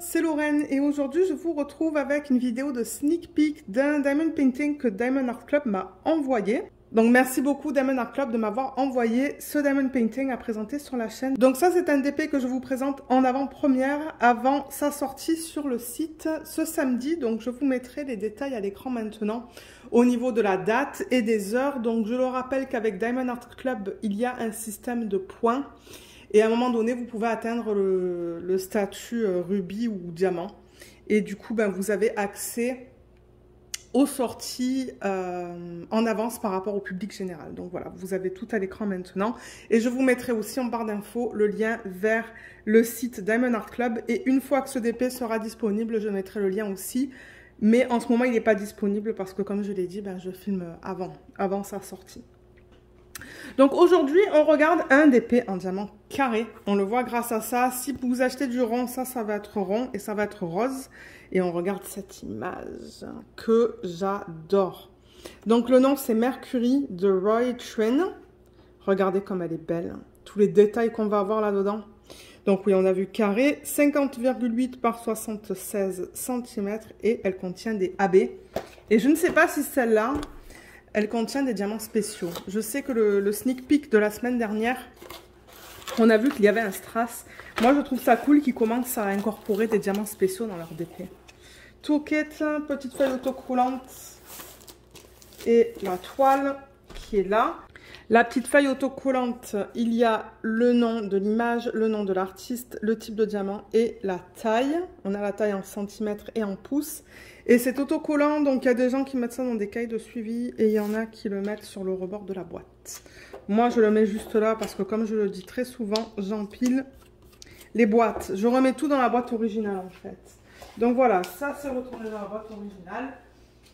c'est Lorraine et aujourd'hui je vous retrouve avec une vidéo de sneak peek d'un diamond painting que Diamond Art Club m'a envoyé. Donc merci beaucoup Diamond Art Club de m'avoir envoyé ce diamond painting à présenter sur la chaîne. Donc ça c'est un DP que je vous présente en avant-première avant sa sortie sur le site ce samedi. Donc je vous mettrai les détails à l'écran maintenant au niveau de la date et des heures. Donc je le rappelle qu'avec Diamond Art Club il y a un système de points. Et à un moment donné, vous pouvez atteindre le statut rubis ou diamant. Et du coup, ben, vous avez accès aux sorties en avance par rapport au public général. Donc voilà, vous avez tout à l'écran maintenant. Et je vous mettrai aussi en barre d'infos le lien vers le site Diamond Art Club. Et une fois que ce DP sera disponible, je mettrai le lien aussi. Mais en ce moment, il n'est pas disponible parce que comme je l'ai dit, ben, je filme avant sa sortie. Donc aujourd'hui, on regarde un DP en diamant carré. On le voit grâce à ça. Si vous achetez du rond, ça va être rond et ça va être rose. Et on regarde cette image que j'adore. Donc le nom, c'est Mercury de Roy Trin. Regardez comme elle est belle. Tous les détails qu'on va avoir là-dedans. Donc oui, on a vu carré, 50,8 par 76 cm et elle contient des AB. Et je ne sais pas si celle-là... elle contient des diamants spéciaux. Je sais que le sneak peek de la semaine dernière, on a vu qu'il y avait un strass. Moi, je trouve ça cool qu'ils commencent à incorporer des diamants spéciaux dans leur DP. Toolkit, petite feuille autocollante et la toile qui est là. La petite feuille autocollante, il y a le nom de l'image, le nom de l'artiste, le type de diamant et la taille. On a la taille en centimètres et en pouces. Et c'est autocollant, donc il y a des gens qui mettent ça dans des cahiers de suivi et il y en a qui le mettent sur le rebord de la boîte. Moi, je le mets juste là parce que comme je le dis très souvent, j'empile les boîtes. Je remets tout dans la boîte originale en fait. Donc voilà, ça c'est retourné dans la boîte originale.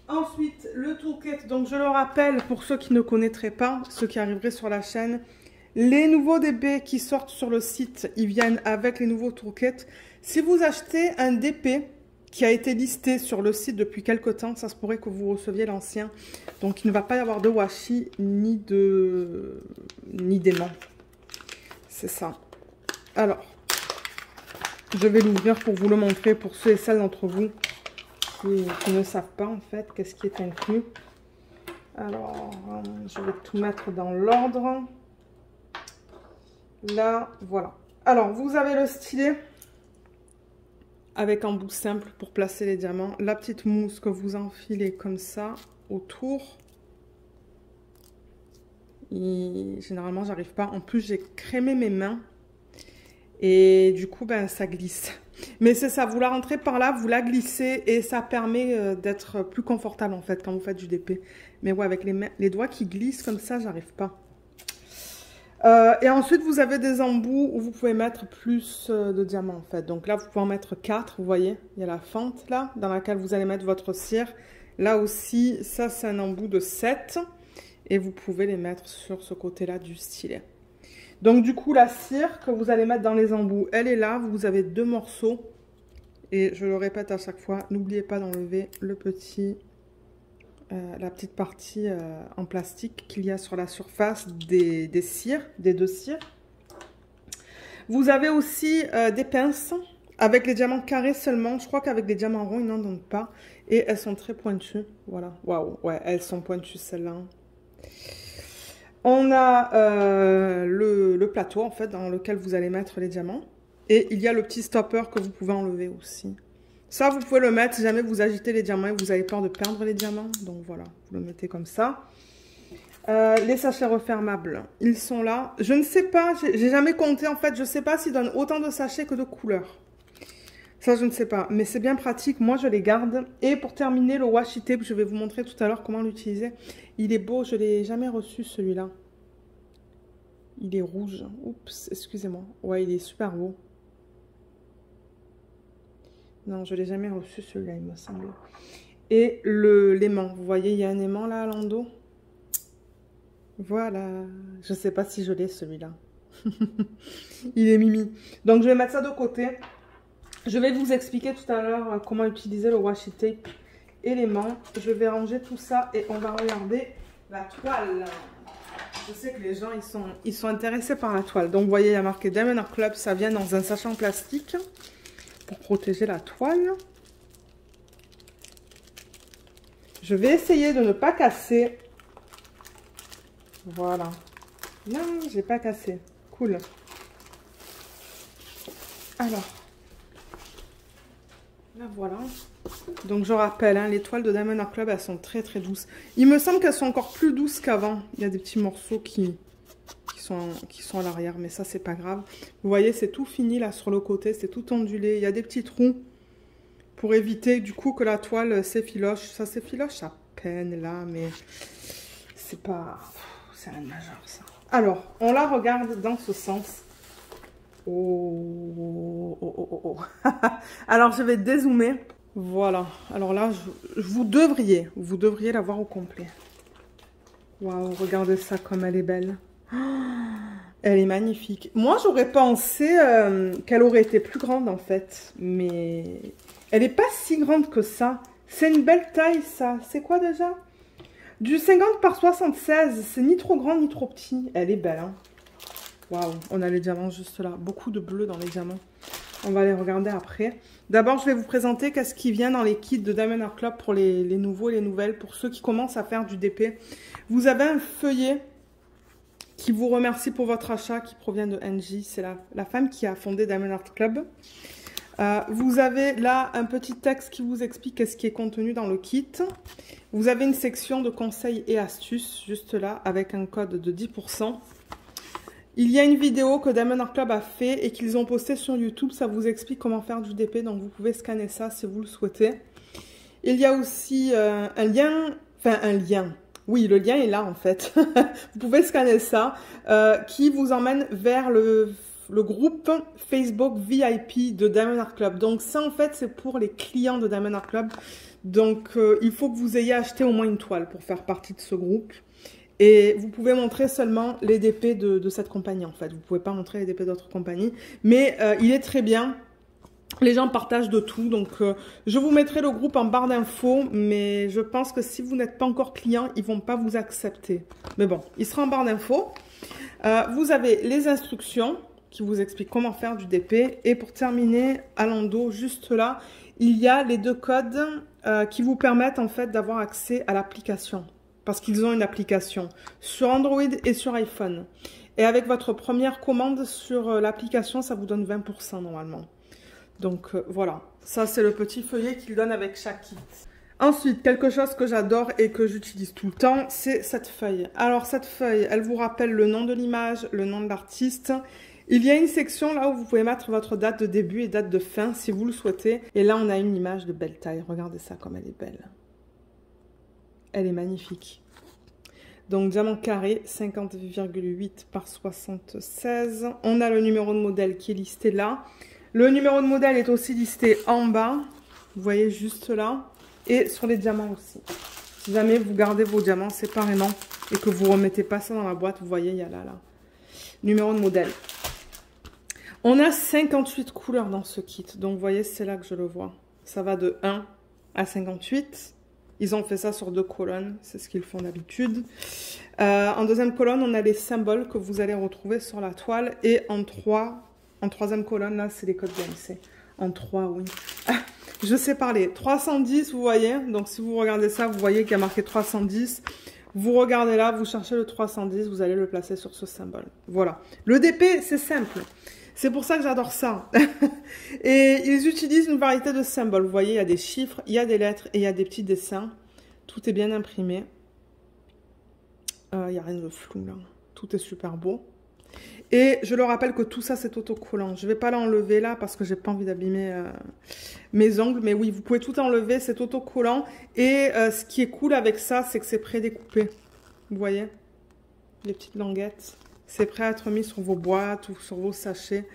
Ensuite, le toolkit, donc je le rappelle pour ceux qui ne connaîtraient pas, ceux qui arriveraient sur la chaîne, les nouveaux DP qui sortent sur le site, ils viennent avec les nouveaux toolkits. Si vous achetez un DP qui a été listé sur le site depuis quelques temps, ça se pourrait que vous receviez l'ancien. Donc il ne va pas y avoir de washi ni d'aimant. C'est ça. Alors, je vais l'ouvrir pour vous le montrer pour ceux et celles d'entre vous qui ne savent pas en fait qu'est-ce qui est inclus. Alors, je vais tout mettre dans l'ordre. Là, voilà. Alors, vous avez le stylet avec embout simple pour placer les diamants. La petite mousse que vous enfilez comme ça autour. Et généralement, j'arrive pas. En plus, j'ai crémé mes mains. Et du coup, ben, ça glisse. Mais c'est ça, vous la rentrez par là, vous la glissez et ça permet d'être plus confortable en fait quand vous faites du DP. Mais ouais, avec les doigts qui glissent comme ça, j'arrive pas. Et ensuite, vous avez des embouts où vous pouvez mettre plus de diamants en fait. Donc là, vous pouvez en mettre 4, vous voyez. Il y a la fente là, dans laquelle vous allez mettre votre cire. Là aussi, ça c'est un embout de 7. Et vous pouvez les mettre sur ce côté-là du stylet. Donc du coup, la cire que vous allez mettre dans les embouts, elle est là. Vous avez 2 morceaux. Et je le répète à chaque fois, n'oubliez pas d'enlever le petit... la petite partie en plastique qu'il y a sur la surface des cires, des 2 cires. Vous avez aussi des pinces avec les diamants carrés seulement. Je crois qu'avec les diamants ronds, ils n'en donnent pas. Et elles sont très pointues. Voilà, waouh, ouais, elles sont pointues celles-là. On a le plateau en fait dans lequel vous allez mettre les diamants. Et il y a le petit stopper que vous pouvez enlever aussi. Ça, vous pouvez le mettre si jamais vous agitez les diamants et vous avez peur de perdre les diamants. Donc voilà, vous le mettez comme ça. Les sachets refermables, ils sont là. Je ne sais pas, j'ai jamais compté en fait. Je ne sais pas s'ils donnent autant de sachets que de couleurs. Ça, je ne sais pas. Mais c'est bien pratique. Moi, je les garde. Et pour terminer, le washi tape, je vais vous montrer tout à l'heure comment l'utiliser. Il est beau. Je ne l'ai jamais reçu celui-là. Il est rouge. Oups, excusez-moi. Ouais, il est super beau. Non, je ne l'ai jamais reçu celui-là, il me semble. Et l'aimant, vous voyez, il y a un aimant là à l'endos. Voilà. Je ne sais pas si je l'ai celui-là. Il est mimi. Donc, je vais mettre ça de côté. Je vais vous expliquer tout à l'heure comment utiliser le washi tape et l'aimant. Je vais ranger tout ça et on va regarder la toile. Je sais que les gens, ils sont intéressés par la toile. Donc, vous voyez, il y a marqué Diamond Art Club. Ça vient dans un sachet en plastique. pour protéger la toile. Je vais essayer de ne pas casser. Voilà. Non, j'ai pas cassé. Cool. Alors. Là, voilà. Donc, je rappelle, hein, les toiles de Diamond Art Club, elles sont très, très douces. Il me semble qu'elles sont encore plus douces qu'avant. Il y a des petits morceaux qui sont à l'arrière, mais ça, c'est pas grave. Vous voyez, c'est tout fini, là, sur le côté. C'est tout ondulé. Il y a des petits trous pour éviter, du coup, que la toile s'effiloche. Ça s'effiloche à peine, là, mais c'est pas... C'est rien de majeur, ça. Alors, on la regarde dans ce sens. Oh, oh, oh, oh, oh. Alors, je vais dézoomer. Voilà. Alors là, vous devriez la voir au complet. Waouh, regardez ça comme elle est belle. Oh, elle est magnifique. Moi, j'aurais pensé qu'elle aurait été plus grande, en fait. Mais elle n'est pas si grande que ça. C'est une belle taille, ça. C'est quoi déjà? Du 50 par 76, c'est ni trop grand ni trop petit. Elle est belle, hein. Waouh, on a les diamants juste là. Beaucoup de bleu dans les diamants. On va les regarder après. D'abord, je vais vous présenter qu'est-ce qui vient dans les kits de Diamond Art Club pour les nouveaux et les nouvelles. Pour ceux qui commencent à faire du DP. Vous avez un feuillet qui vous remercie pour votre achat, qui provient de Angie. C'est la femme qui a fondé Diamond Art Club. Vous avez là un petit texte qui vous explique qu'est-ce qui est contenu dans le kit. Vous avez une section de conseils et astuces juste là avec un code de 10%. Il y a une vidéo que Diamond Art Club a fait et qu'ils ont posté sur YouTube. Ça vous explique comment faire du DP, donc vous pouvez scanner ça si vous le souhaitez. Il y a aussi un lien, enfin un lien. Oui, le lien est là en fait. Vous pouvez scanner ça qui vous emmène vers le groupe Facebook VIP de Diamond Art Club. Donc ça en fait c'est pour les clients de Diamond Art Club. Donc il faut que vous ayez acheté au moins une toile pour faire partie de ce groupe. Et vous pouvez montrer seulement les DP de cette compagnie en fait. Vous ne pouvez pas montrer les DP d'autres compagnies. Mais il est très bien. Les gens partagent de tout. Donc je vous mettrai le groupe en barre d'infos. Mais je pense que si vous n'êtes pas encore client, ils ne vont pas vous accepter. Mais bon, il sera en barre d'infos. Vous avez les instructions qui vous expliquent comment faire du DP. Et pour terminer, à l'endos, juste là, il y a les deux codes qui vous permettent en fait d'avoir accès à l'application. Parce qu'ils ont une application sur Android et sur iPhone. Et avec votre première commande sur l'application, ça vous donne 20% normalement. Donc voilà, ça c'est le petit feuillet qu'ils donnent avec chaque kit. Ensuite, quelque chose que j'adore et que j'utilise tout le temps, c'est cette feuille. Alors cette feuille, elle vous rappelle le nom de l'image, le nom de l'artiste. Il y a une section là où vous pouvez mettre votre date de début et date de fin si vous le souhaitez. Et là, on a une image de belle taille. Regardez ça comme elle est belle. Elle est magnifique. Donc, diamant carré, 50,8 par 76. On a le numéro de modèle qui est listé là. Le numéro de modèle est aussi listé en bas. Vous voyez juste là. Et sur les diamants aussi. Si jamais vous gardez vos diamants séparément et que vous ne remettez pas ça dans la boîte, vous voyez, il y a là. Numéro de modèle. On a 58 couleurs dans ce kit. Donc, vous voyez, c'est là que je le vois. Ça va de 1 à 58. Ils ont fait ça sur 2 colonnes, c'est ce qu'ils font d'habitude. En deuxième colonne, on a les symboles que vous allez retrouver sur la toile. Et en troisième colonne, là, c'est les codes DMC. En 3, oui. Ah, je sais parler. 310, vous voyez. Donc, si vous regardez ça, vous voyez qu'il y a marqué 310. Vous regardez là, vous cherchez le 310, vous allez le placer sur ce symbole. Voilà. Le DP, c'est simple. C'est pour ça que j'adore ça. Et ils utilisent une variété de symboles. Vous voyez, il y a des chiffres, il y a des lettres et il y a des petits dessins. Tout est bien imprimé. Il n'y a rien de flou là. Tout est super beau. Et je le rappelle que tout ça, c'est autocollant. Je ne vais pas l'enlever là parce que j'ai pas envie d'abîmer mes ongles. Mais oui, vous pouvez tout enlever, c'est autocollant. Et ce qui est cool avec ça, c'est que c'est prédécoupé. Vous voyez? Les petites languettes. C'est prêt à être mis sur vos boîtes ou sur vos sachets.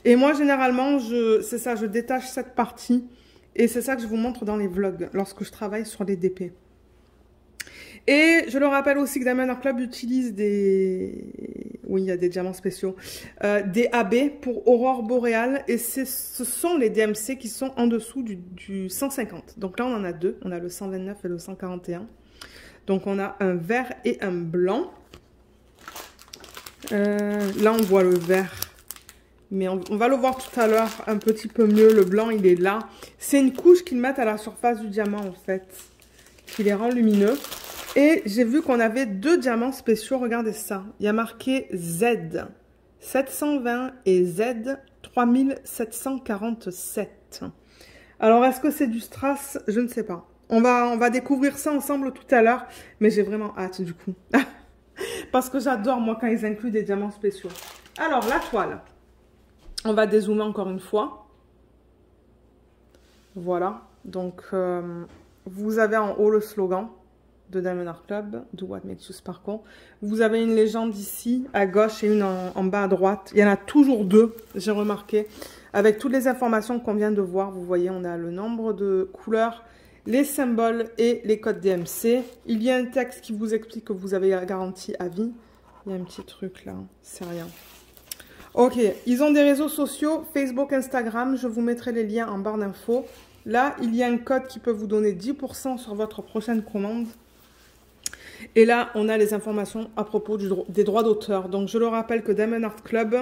Et moi, généralement, c'est ça, je détache cette partie. Et c'est ça que je vous montre dans les vlogs, lorsque je travaille sur les DP. Et je le rappelle aussi que Diamond Art Club utilise des... Oui, il y a des diamants spéciaux. Des AB pour Aurore Boréale. Et ce sont les DMC qui sont en dessous du 150. Donc là, on en a deux. On a le 129 et le 141. Donc on a un vert et un blanc. Là, on voit le vert Mais on va le voir tout à l'heure un petit peu mieux. Le blanc, il est là. C'est une couche qu'ils mettent à la surface du diamant, en fait, qui les rend lumineux. Et j'ai vu qu'on avait 2 diamants spéciaux. Regardez ça. Il y a marqué Z 720 et Z 3747. Alors, est-ce que c'est du strass? Je ne sais pas. On va découvrir ça ensemble tout à l'heure. Mais j'ai vraiment hâte, du coup. Parce que j'adore, moi, quand ils incluent des diamants spéciaux. Alors, la toile. On va dézoomer encore une fois. Voilà. Donc, vous avez en haut le slogan de Diamond Art Club, Do What Makes You Sparkle. Vous avez une légende ici, à gauche, et une en bas à droite. Il y en a toujours 2, j'ai remarqué. Avec toutes les informations qu'on vient de voir, vous voyez, on a le nombre de couleurs, les symboles et les codes DMC. Il y a un texte qui vous explique que vous avez la garantie à vie. Il y a un petit truc là, c'est rien. Ok, ils ont des réseaux sociaux, Facebook, Instagram. Je vous mettrai les liens en barre d'infos. Là, il y a un code qui peut vous donner 10% sur votre prochaine commande. Et là, on a les informations à propos des droits d'auteur. Donc, je le rappelle que Diamond Art Club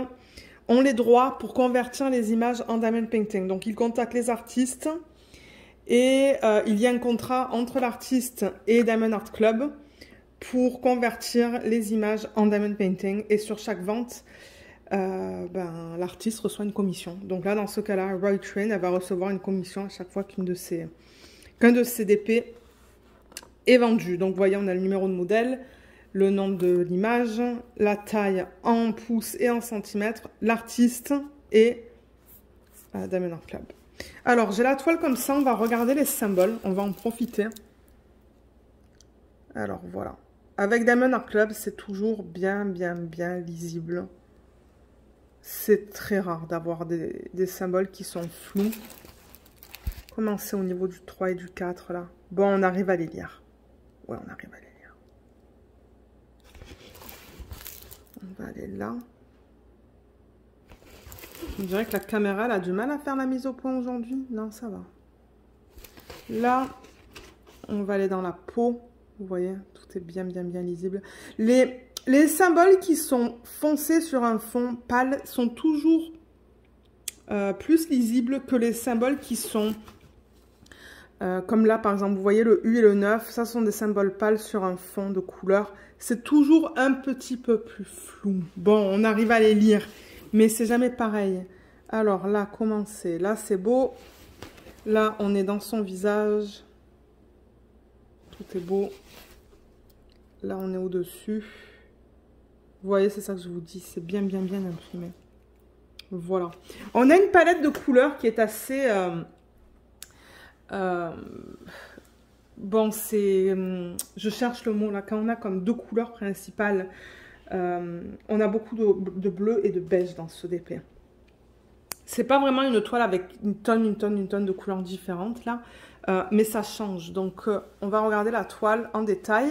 ont les droits pour convertir les images en Diamond Painting. Donc, ils contactent les artistes et il y a un contrat entre l'artiste et Diamond Art Club pour convertir les images en Diamond Painting. Et sur chaque vente, l'artiste reçoit une commission. Donc là, dans ce cas-là, Roy Train, elle va recevoir une commission à chaque fois qu'un de ses DP est vendu. Donc, vous voyez, on a le numéro de modèle, le nom de l'image, la taille en pouces et en centimètres, l'artiste et Diamond Art Club. Alors, j'ai la toile comme ça, on va regarder les symboles, on va en profiter. Alors, voilà. Avec Diamond Art Club, c'est toujours bien lisible. C'est très rare d'avoir des symboles qui sont flous. Comment c'est au niveau du 3 et du 4, là? Bon, on arrive à les lire. Ouais, on arrive à les lire. On va aller là. On dirait que la caméra elle a du mal à faire la mise au point aujourd'hui. Non, ça va. Là, on va aller dans la peau. Vous voyez, tout est bien lisible. Les symboles qui sont foncés sur un fond pâle sont toujours plus lisibles que les symboles qui sont... comme là, par exemple, vous voyez le U et le 9, ça sont des symboles pâles sur un fond de couleur. C'est toujours un petit peu plus flou. Bon, on arrive à les lire, mais c'est jamais pareil. Alors là, comment c'est? Là, c'est beau. Là, on est dans son visage. Tout est beau. Là, on est au-dessus. Vous voyez, c'est ça que je vous dis. C'est bien imprimé. Voilà. On a une palette de couleurs qui est assez... bon, c'est... je cherche le mot là. Quand on a comme 2 couleurs principales, on a beaucoup de bleu et de beige dans ce DP. C'est pas vraiment une toile avec une tonne de couleurs différentes là, mais ça change. Donc, on va regarder la toile en détail.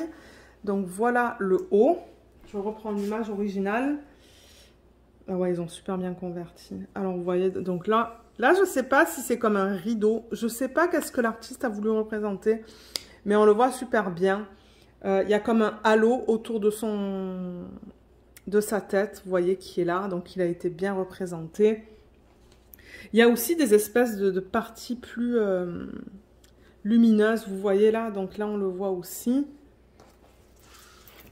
Donc, voilà le haut. Je reprends l'image originale. Ah ouais, ils ont super bien converti. Alors, vous voyez, donc là, je ne sais pas si c'est comme un rideau. Je ne sais pas qu'est-ce que l'artiste a voulu représenter, mais on le voit super bien. Il y a comme un halo autour de sa tête, vous voyez, qui est là. Donc, il a été bien représenté. Il y a aussi des espèces de parties plus lumineuses, vous voyez là. Donc là, on le voit aussi.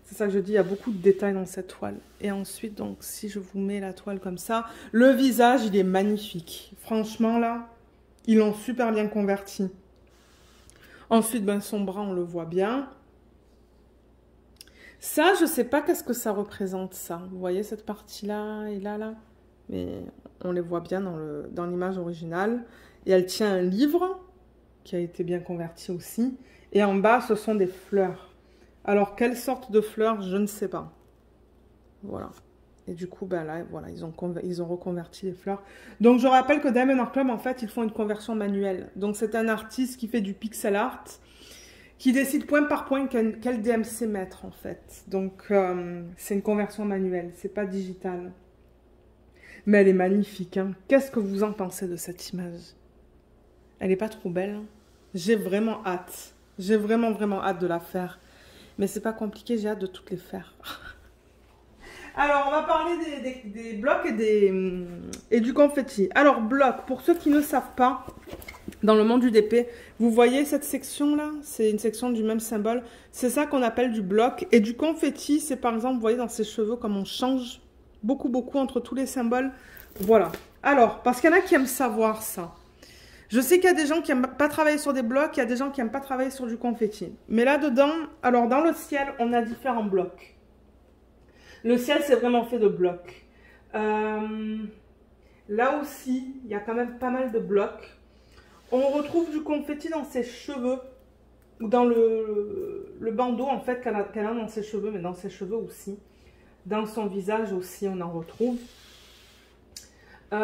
C'est ça que je dis, il y a beaucoup de détails dans cette toile. Et ensuite, donc, si je vous mets la toile comme ça, le visage, il est magnifique. Franchement, là, ils l'ont super bien converti. Ensuite, ben, son bras, on le voit bien. Ça, je sais pas qu'est-ce que ça représente, ça. Vous voyez cette partie-là et là. Mais on les voit bien dans l'image originale. Et elle tient un livre qui a été bien converti aussi. Et en bas, ce sont des fleurs. Alors, quelle sorte de fleurs, je ne sais pas. Voilà. Et du coup, ben là, voilà, ils ont reconverti les fleurs. Donc, je rappelle que Diamond Art Club, en fait, ils font une conversion manuelle. Donc, c'est un artiste qui fait du pixel art, qui décide point par point quel DMC mettre, en fait. Donc, c'est une conversion manuelle, c'est pas digital. Mais elle est magnifique, hein. Qu'est-ce que vous en pensez de cette image? Elle n'est pas trop belle, hein. J'ai vraiment hâte. J'ai vraiment hâte de la faire. Mais c'est pas compliqué, j'ai hâte de toutes les faire. Alors, on va parler des blocs et du confetti. Alors, blocs, pour ceux qui ne savent pas, dans le monde du DP, vous voyez cette section-là? C'est une section du même symbole. C'est ça qu'on appelle du bloc. Et du confetti, c'est par exemple, vous voyez dans ses cheveux, comme on change beaucoup entre tous les symboles. Voilà. Alors, parce qu'il y en a qui aiment savoir ça. Je sais qu'il y a des gens qui n'aiment pas travailler sur des blocs, il y a des gens qui n'aiment pas travailler sur du confetti. Mais là-dedans, alors dans le ciel, on a différents blocs. Le ciel, c'est vraiment fait de blocs. Là aussi, il y a quand même pas mal de blocs. On retrouve du confetti dans ses cheveux, ou dans le bandeau, en fait, qu'elle a dans ses cheveux, mais dans ses cheveux aussi. Dans son visage aussi, on en retrouve.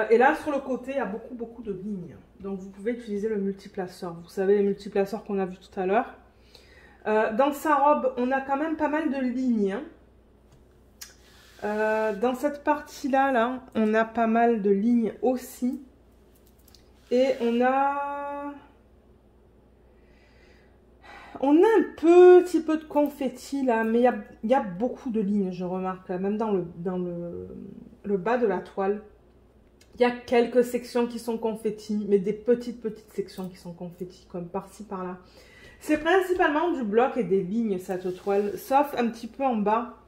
Et là, sur le côté, il y a beaucoup de lignes. Donc, vous pouvez utiliser le multiplaceur. Vous savez, les multiplaceurs qu'on a vus tout à l'heure. Dans sa robe, on a quand même pas mal de lignes. Dans cette partie-là, là, on a pas mal de lignes aussi. Et on a un petit peu de confetti là, mais il y a beaucoup de lignes, je remarque. Là, même dans le bas de la toile, il y a quelques sections qui sont confetti, mais des petites sections qui sont confetti, comme par-ci, par-là. C'est principalement du bloc et des lignes, cette toile, sauf un petit peu en bas.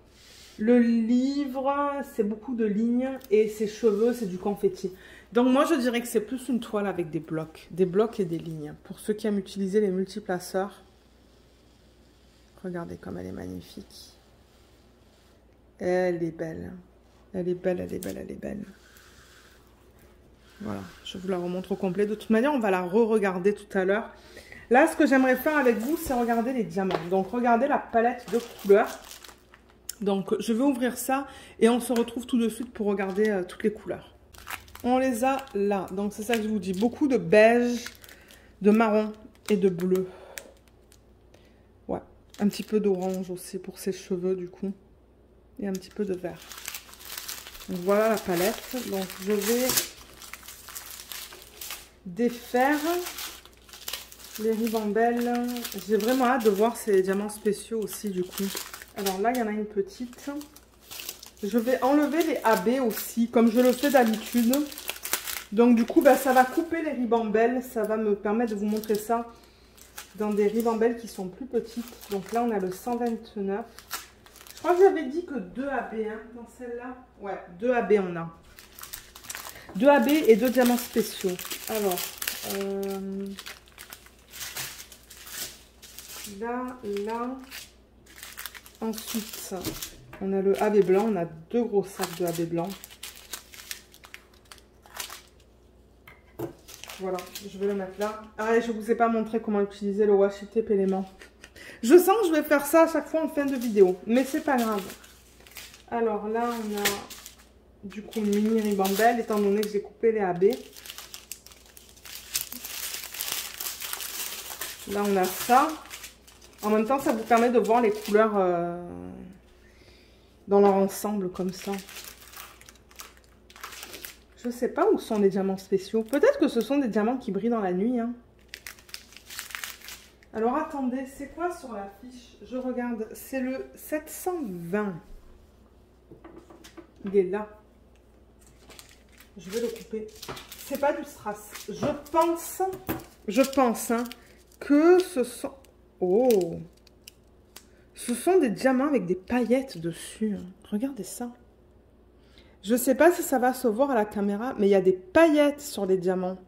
Le livre, c'est beaucoup de lignes et ses cheveux, c'est du confetti. Donc moi, je dirais que c'est plus une toile avec des blocs et des lignes. Pour ceux qui aiment utiliser les multiplaceurs, regardez comme elle est magnifique. Elle est belle. Elle est belle, elle est belle, elle est belle. Voilà, je vous la remontre au complet. De toute manière, on va la re-regarder tout à l'heure. Là, ce que j'aimerais faire avec vous, c'est regarder les diamants. Donc, regardez la palette de couleurs. Donc, je vais ouvrir ça et on se retrouve tout de suite pour regarder toutes les couleurs. On les a là. Donc, c'est ça que je vous dis. Beaucoup de beige, de marron et de bleu. Ouais. Un petit peu d'orange aussi pour ses cheveux, du coup. Et un petit peu de vert. Donc, voilà la palette. Donc, je vais défaire les ribambelles. J'ai vraiment hâte de voir ces diamants spéciaux aussi, du coup. Alors là, il y en a une petite. Je vais enlever les AB aussi, comme je le fais d'habitude. Donc du coup, bah, ça va couper les ribambelles. Ça va me permettre de vous montrer ça dans des ribambelles qui sont plus petites. Donc là, on a le 129. Je crois que j'avais dit que 2 AB hein, dans celle-là. Ouais, 2 AB on a. 2 AB et 2 diamants spéciaux. Alors, là. Ensuite, on a le AB blanc. On a 2 gros sacs de AB blanc. Voilà, je vais le mettre là. Ah, je ne vous ai pas montré comment utiliser le washi tape élément. Je sens que je vais faire ça à chaque fois en fin de vidéo, mais c'est pas grave. Alors là, on a du coup une mini ribambelle, étant donné que j'ai coupé les AB. Là, on a ça. En même temps, ça vous permet de voir les couleurs dans leur ensemble, comme ça. Je ne sais pas où sont les diamants spéciaux. Peut-être que ce sont des diamants qui brillent dans la nuit. Hein. Alors, attendez, c'est quoi sur la fiche? Je regarde. C'est le 720. Il est là. Je vais le couper. C'est pas du strass. Je pense hein, que ce sont... Oh! Ce sont des diamants avec des paillettes dessus. Regardez ça. Je ne sais pas si ça va se voir à la caméra, mais il y a des paillettes sur les diamants.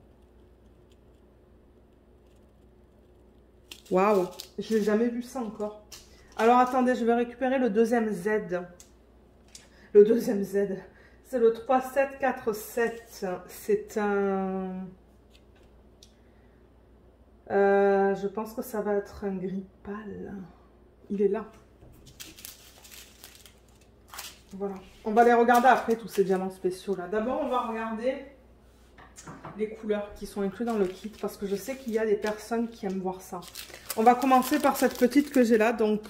Waouh! Je n'ai jamais vu ça encore. Alors, attendez, je vais récupérer le deuxième Z. Le deuxième Z. C'est le 3747. C'est un... je pense que ça va être un gris pâle. Il est là. Voilà. On va les regarder après, tous ces diamants spéciaux là. D'abord, on va regarder les couleurs qui sont incluses dans le kit. Parce que je sais qu'il y a des personnes qui aiment voir ça. On va commencer par cette petite que j'ai là. Donc,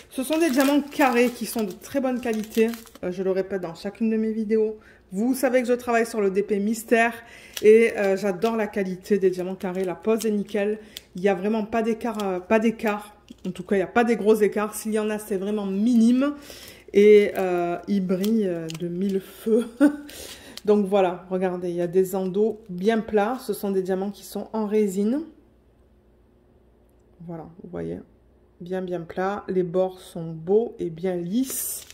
ce sont des diamants carrés qui sont de très bonne qualité. Je le répète dans chacune de mes vidéos. Vous savez que je travaille sur le DP mystère et j'adore la qualité des diamants carrés. La pose est nickel. Il n'y a vraiment pas d'écart. En tout cas, il n'y a pas des gros écarts. S'il y en a, c'est vraiment minime. Et il brille de mille feux. Donc voilà, regardez, il y a des endos bien plats. Ce sont des diamants qui sont en résine. Voilà, vous voyez, bien plats. Les bords sont beaux et bien lisses.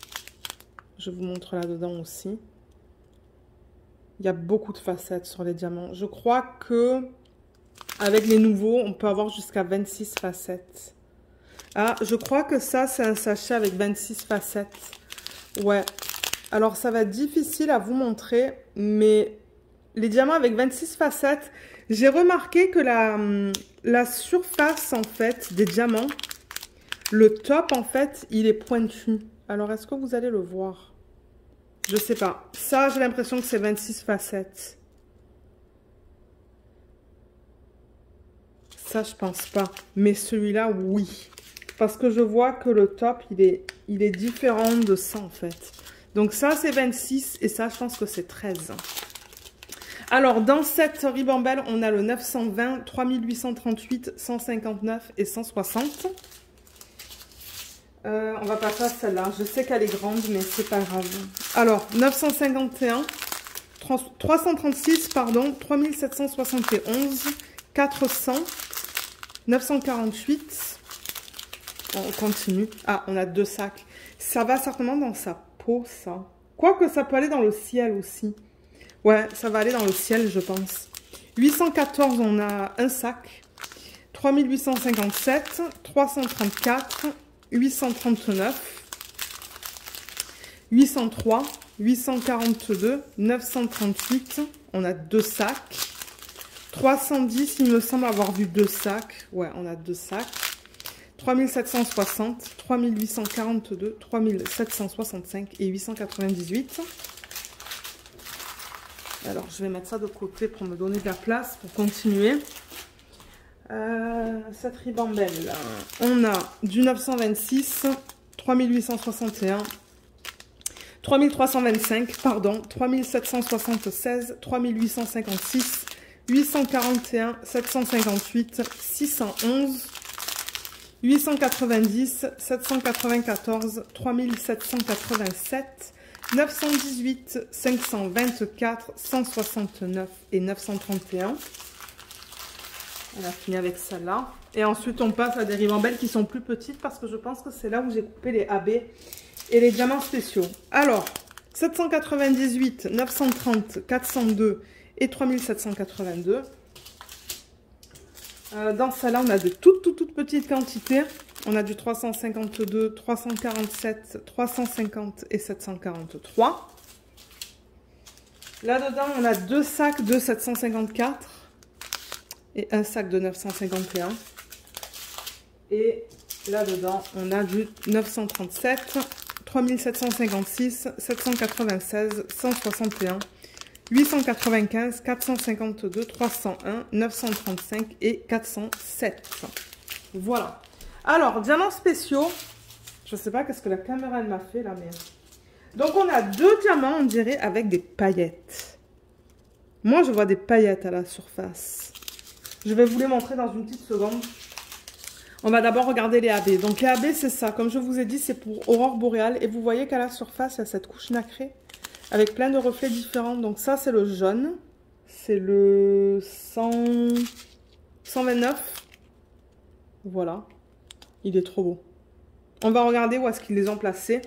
Je vous montre là-dedans aussi. Il y a beaucoup de facettes sur les diamants. Je crois que avec les nouveaux, on peut avoir jusqu'à 26 facettes. Ah, je crois que ça, c'est un sachet avec 26 facettes. Ouais. Alors, ça va être difficile à vous montrer, mais les diamants avec 26 facettes, j'ai remarqué que la surface, en fait, des diamants, le top, en fait, il est pointu. Alors, est-ce que vous allez le voir? Je sais pas. Ça, j'ai l'impression que c'est 26 facettes. Ça, je pense pas. Mais celui-là, oui. Parce que je vois que le top, il est différent de ça, en fait. Donc ça, c'est 26 et ça, je pense que c'est 13. Alors, dans cette ribambelle, on a le 920, 3838, 159 et 160. On va passer à celle-là. Je sais qu'elle est grande, mais c'est pas grave. Alors, 951, 336, pardon, 3771, 400, 948. On continue. Ah, on a 2 sacs. Ça va certainement dans sa peau, ça. Quoique ça peut aller dans le ciel aussi. Ouais, ça va aller dans le ciel, je pense. 814, on a un sac. 3857, 334, 839, 803, 842, 938. On a 2 sacs. 310, il me semble avoir vu 2 sacs. Ouais, on a 2 sacs. 3760, 3842, 3765 et 898. Alors, je vais mettre ça de côté pour me donner de la place pour continuer. Cette ribambelle, on a du 926, 3861, 3325, pardon, 3776, 3856, 841, 758, 611, 890, 794, 3787, 918, 524, 169 et 931. On a fini avec celle-là. Et ensuite, on passe à des ribambelles qui sont plus petites parce que je pense que c'est là où j'ai coupé les AB et les diamants spéciaux. Alors, 798, 930, 402 et 3782. Dans celle-là, on a de toutes petites quantités. On a du 352, 347, 350 et 743. Là-dedans, on a 2 sacs de 754 et un sac de 951. Et là-dedans, on a du 937, 3756, 796, 161, 895, 452, 301, 935 et 407. Voilà. Alors, diamants spéciaux. Je ne sais pas qu'est-ce que la caméra elle m'a fait là, mais... Donc, on a 2 diamants, on dirait, avec des paillettes. Moi, je vois des paillettes à la surface. Je vais vous les montrer dans une petite seconde. On va d'abord regarder les AB. Donc, les AB, c'est ça. Comme je vous ai dit, c'est pour aurore boréale. Et vous voyez qu'à la surface, il y a cette couche nacrée avec plein de reflets différents. Donc, ça, c'est le jaune. C'est le 129. Voilà. Il est trop beau. On va regarder où est-ce qu'ils les ont placés.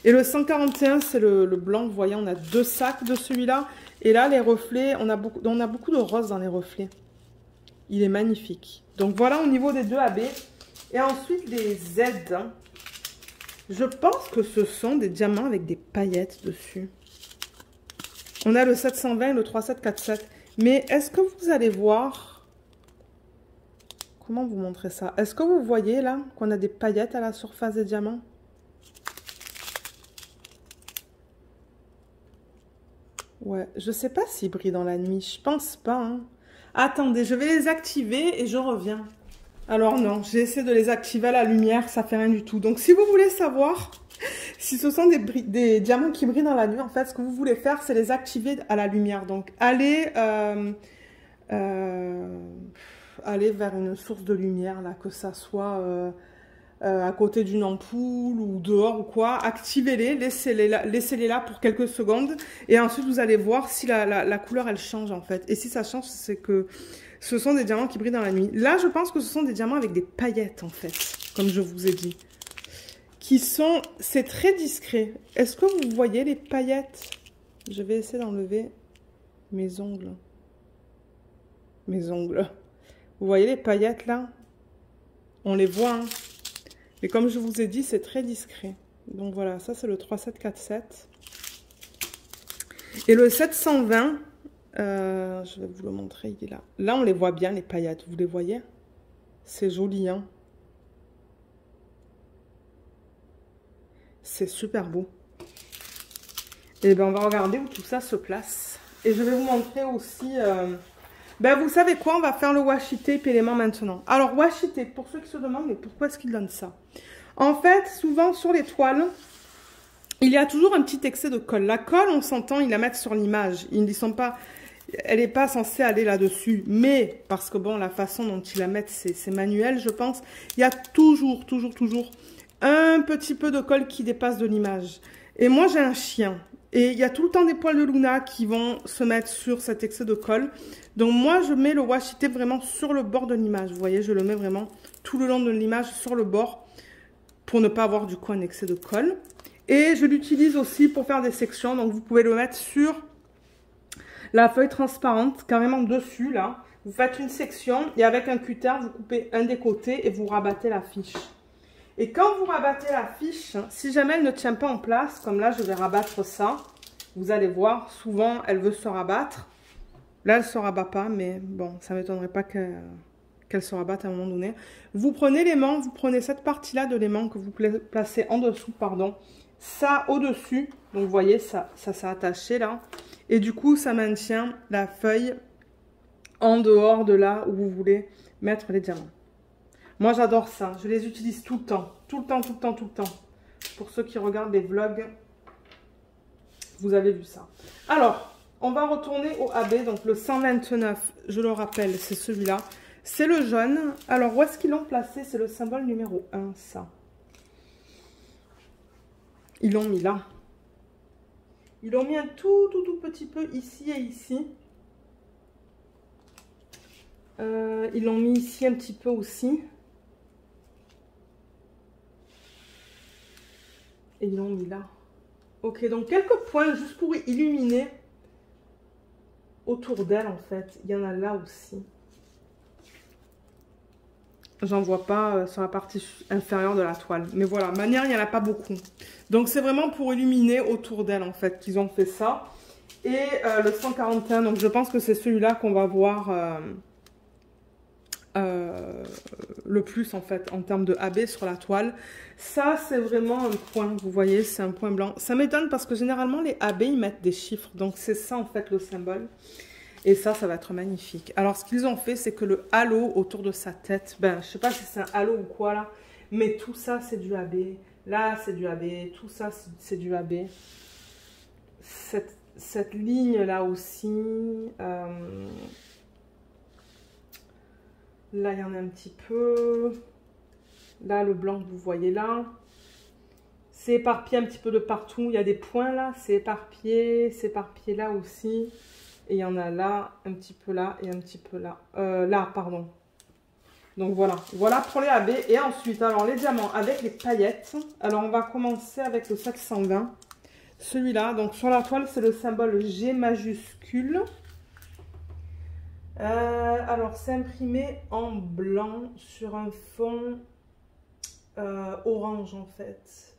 Et le 141, c'est le blanc. Vous voyez, on a 2 sacs de celui-là. Et là, les reflets, on a beaucoup de rose dans les reflets. Il est magnifique. Donc, voilà au niveau des 2 AB. Et ensuite, les Z. Je pense que ce sont des diamants avec des paillettes dessus. On a le 720 et le 3747. Mais est-ce que vous allez voir... Comment vous montrer ça? Est-ce que vous voyez là qu'on a des paillettes à la surface des diamants? Ouais, je sais pas s'ils brillent dans la nuit. Je pense pas. Hein. Attendez, je vais les activer et je reviens. Alors non, j'ai essayé de les activer à la lumière, ça fait rien du tout. Donc si vous voulez savoir si ce sont des diamants qui brillent dans la nuit, en fait, ce que vous voulez faire, c'est les activer à la lumière. Donc allez vers une source de lumière, là, que ça soit à côté d'une ampoule ou dehors ou quoi, activez-les, laissez-les là pour quelques secondes et ensuite vous allez voir si la couleur elle change en fait. Et si ça change, c'est que ce sont des diamants qui brillent dans la nuit. Là, je pense que ce sont des diamants avec des paillettes en fait, comme je vous ai dit. C'est très discret. Est-ce que vous voyez les paillettes? Je vais essayer d'enlever mes ongles. Mes ongles. Vous voyez les paillettes là? On les voit, hein? Mais comme je vous ai dit, c'est très discret. Donc voilà, ça c'est le 3747. Et le 720, je vais vous le montrer, il est là. Là, on les voit bien, les paillettes. Vous les voyez? C'est joli, hein? C'est super beau. Et bien, on va regarder où tout ça se place. Et je vais vous montrer aussi... Ben, vous savez quoi? On va faire le washi tape élément maintenant. Alors, washi tape, pour ceux qui se demandent, mais pourquoi est-ce qu'ils donnent ça? En fait, souvent sur les toiles, il y a toujours un petit excès de colle. La colle, on s'entend, ils la mettent sur l'image. Ils ne sont pas... Elle n'est pas censée aller là-dessus. Mais, parce que bon, la façon dont ils la mettent, c'est manuel, je pense. Il y a toujours un petit peu de colle qui dépasse de l'image. Et moi, j'ai un chien. Et il y a tout le temps des poils de Luna qui vont se mettre sur cet excès de colle. Donc moi, je mets le washi tape vraiment sur le bord de l'image. Vous voyez, je le mets vraiment tout le long de l'image sur le bord pour ne pas avoir du coup un excès de colle. Et je l'utilise aussi pour faire des sections. Donc vous pouvez le mettre sur la feuille transparente, carrément dessus là. Vous faites une section et avec un cutter, vous coupez un des côtés et vous rabattez la fiche. Et quand vous rabattez la fiche, si jamais elle ne tient pas en place, comme là je vais rabattre ça, vous allez voir, souvent elle veut se rabattre. Là elle ne se rabat pas, mais bon, ça ne m'étonnerait pas qu'elle se rabatte à un moment donné. Vous prenez l'aimant, vous prenez cette partie-là de l'aimant que vous placez en dessous, pardon, ça au-dessus. Donc vous voyez, ça s'est attaché là. Et du coup, ça maintient la feuille en dehors de là où vous voulez mettre les diamants. Moi, j'adore ça. Je les utilise tout le temps. Tout le temps. Pour ceux qui regardent les vlogs, vous avez vu ça. Alors, on va retourner au AB. Donc, le 129, je le rappelle, c'est celui-là. C'est le jaune. Alors, où est-ce qu'ils l'ont placé? C'est le symbole numéro 1, ça. Ils l'ont mis là. Ils l'ont mis un tout petit peu ici et ici. Ils l'ont mis ici un petit peu aussi. Et ils l'ont mis là. Ok, donc quelques points juste pour illuminer autour d'elle en fait. Il y en a là aussi. J'en vois pas sur la partie inférieure de la toile. Mais voilà, manière, il n'y en a pas beaucoup. Donc c'est vraiment pour illuminer autour d'elle en fait qu'ils ont fait ça. Et le 141, donc je pense que c'est celui-là qu'on va voir le plus en fait en termes de AB sur la toile. Ça c'est vraiment un point, vous voyez, c'est un point blanc. Ça m'étonne parce que généralement les AB ils mettent des chiffres, donc c'est ça en fait le symbole. Et ça va être magnifique. Alors ce qu'ils ont fait, c'est que le halo autour de sa tête, ben je sais pas si c'est un halo ou quoi là, mais tout ça c'est du AB. Là c'est du AB, tout ça c'est du AB. Cette ligne là aussi. Là, il y en a un petit peu. Là, le blanc que vous voyez là. C'est éparpillé un petit peu de partout. Il y a des points là. C'est éparpillé là aussi. Et il y en a là, un petit peu là et un petit peu là. Là, pardon. Donc voilà. Voilà pour les AB. Et ensuite, alors les diamants avec les paillettes. Alors, on va commencer avec le 720. Celui-là. Donc, sur la toile, c'est le symbole G majuscule. Alors, c'est imprimé en blanc sur un fond orange, en fait.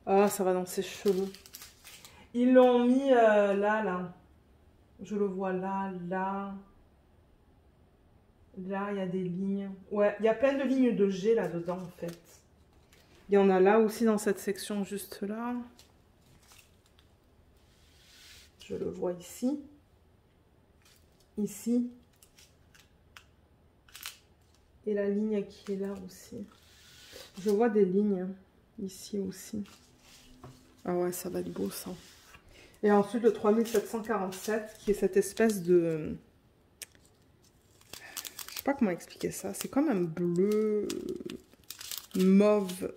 Ah, ça va dans ses cheveux. Ils l'ont mis là. Je le vois là. Là, il y a des lignes. Ouais, il y a plein de lignes de G là-dedans, en fait. Il y en a là aussi dans cette section, juste là. Je le vois ici. Ici. Et la ligne qui est là aussi. Je vois des lignes ici aussi. Ah ouais, ça va être beau ça. Et ensuite le 3747 qui est cette espèce de... Je sais pas comment expliquer ça. C'est comme un bleu mauve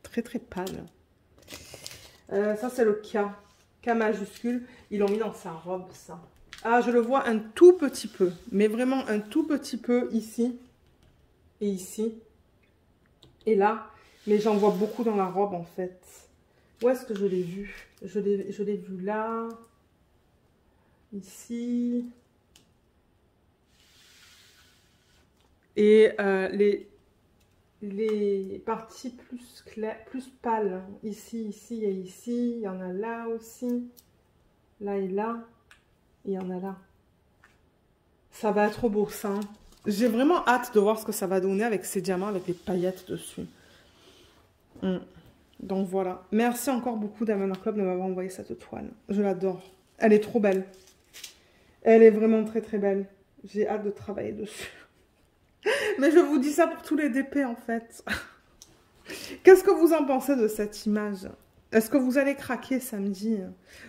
très très pâle. Ça c'est le K. K majuscule. Ils l'ont mis dans sa robe, ça. Ah, je le vois un tout petit peu. Mais vraiment un tout petit peu ici. Et ici. Et là. Mais j'en vois beaucoup dans la robe, en fait. Où est-ce que je l'ai vu? Je l'ai vu là. Ici. Et les parties plus claires, plus pâles. Ici, ici et ici. Il y en a là aussi. Là et là. Et il y en a là. Ça va être beau, ça. Hein. J'ai vraiment hâte de voir ce que ça va donner avec ces diamants, avec les paillettes dessus. Donc voilà. Merci encore beaucoup Diamond Art Club de m'avoir envoyé cette toile. Je l'adore. Elle est trop belle. Elle est vraiment très très belle. J'ai hâte de travailler dessus. Mais je vous dis ça pour tous les DP en fait. Qu'est-ce que vous en pensez de cette image? Est-ce que vous allez craquer samedi?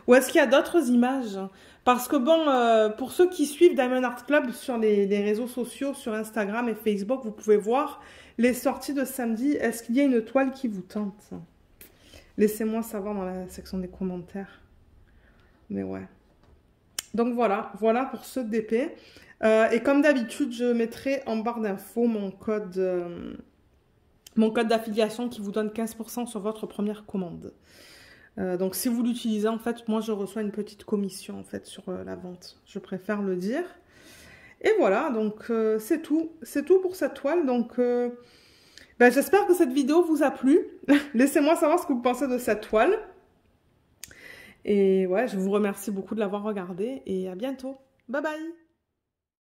Ou est-ce qu'il y a d'autres images? Parce que bon, pour ceux qui suivent Diamond Art Club sur les réseaux sociaux, sur Instagram et Facebook, vous pouvez voir les sorties de samedi. Est-ce qu'il y a une toile qui vous tente? Laissez-moi savoir dans la section des commentaires. Mais ouais. Donc voilà, voilà pour ce DP. Et comme d'habitude, je mettrai en barre d'infos mon code d'affiliation qui vous donne 15% sur votre première commande. Donc si vous l'utilisez, en fait, moi je reçois une petite commission en fait sur la vente. Je préfère le dire. Et voilà, donc c'est tout. C'est tout pour cette toile. Donc ben, j'espère que cette vidéo vous a plu. Laissez-moi savoir ce que vous pensez de cette toile. Et ouais, je vous remercie beaucoup de l'avoir regardée et à bientôt. Bye bye!